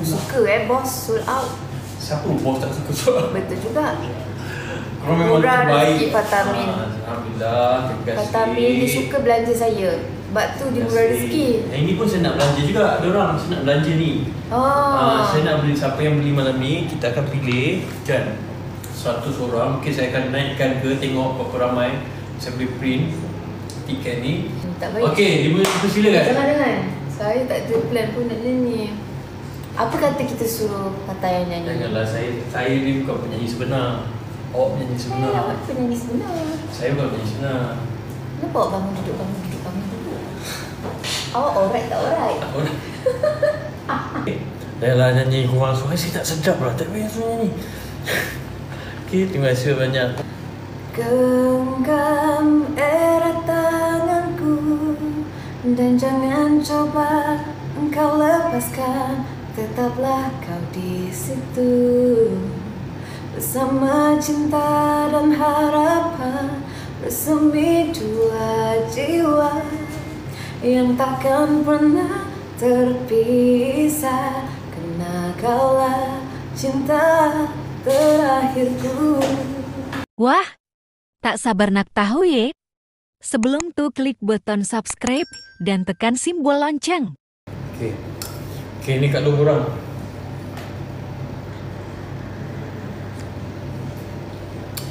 Suka bos sold out. Siapa bos tak suka sold out? Betul juga. Korang memang terbaik. Patamin. Alhamdulillah, terima kasih. Patamin dia suka belanja saya. Sebab tu dia murah rezeki. Yang ini pun saya nak belanja juga. Ada orang saya nak belanja ni. Saya nak beli, siapa yang beli malam ni, kita akan pilih kan 100 orang. Mungkin saya akan naikkan ke, tengok berapa ramai. Saya boleh print tiket ni. Tak baik. Okey, silakan. Jangan. Saya tak ada plan pun nak nyanyi. Apa kata kita suruh Pattaya nyanyi? Janganlah, saya ni bukan penyanyi sebenar. Awak penyanyi sebenar. Awak penyanyi sebenar. Saya bukan penyanyi sebenar. Kenapa awak bangun duduk? Awak alright tak alright? Dahlah nyanyi kurang suara saya tak sedap lah. Tak payah suara nyanyi. Okey, terima kasih banyak. Genggam erat tanganku dan jangan coba engkau lepaskan. Tetaplah kau di situ bersama cinta dan harapan, bersemi dua jiwa yang takkan pernah terpisah, karena kaulah cinta terakhirku. Wah, tak sabar nak tahu ye? Sebelum tu klik button subscribe dan tekan simbol lonceng. Okey, ni kat lu korang.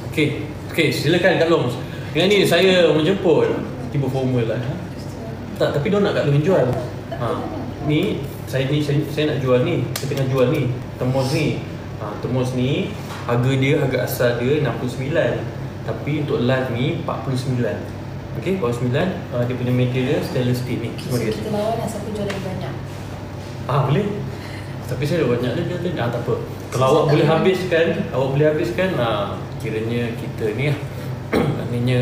Okey, silakan Kak Long. Dengan ni saya menjemput tiba formal lah. Tak, tapi dia nak Kak Long jual. Ni saya nak jual ni. Saya tengah jual ni. Termos ni. Termos ni harga asal dia 69. Tapi untuk live ni 49. Okey, 49. Dia punya material stainless steel ni. So kita lawan lah siapa jual lagi banyak. Boleh. Tapi saya dah banyak dah jual tadi. Tak apa. Kalau awak boleh habiskan, kiranya kita ni lah. Maknanya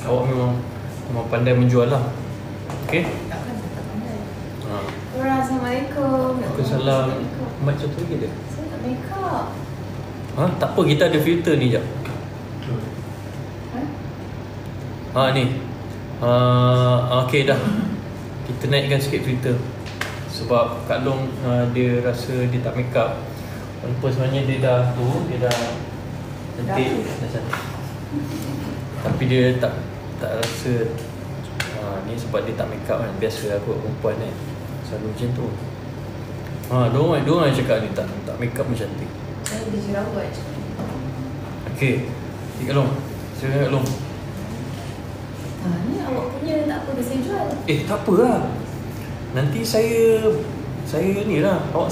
awak memang pandai menjual lah. Okey? Takkan tak pandai. Assalamualaikum. Waalaikumsalam. Mat satu lagi dia? Saya nak make up. Tak apa, kita ada filter ni jap. Ni. Okey dah. Kita naikkan sikit filter. Sebab Kak Long dia rasa dia tak make up. Walaupun sebenarnya dia dah cantik, dah cantik. Tapi dia tak rasa ni sebab dia tak make up kan. Biasa aku perempuan kan, selalu macam tu. Diorang cakap ni tak make up pun cantik. Saya boleh jerawat je. Okey, Kak Long. Silakan Kak Long. Ni awak punya tak apa, saya jual. Tak apa lah. Nanti saya ni lah. Awak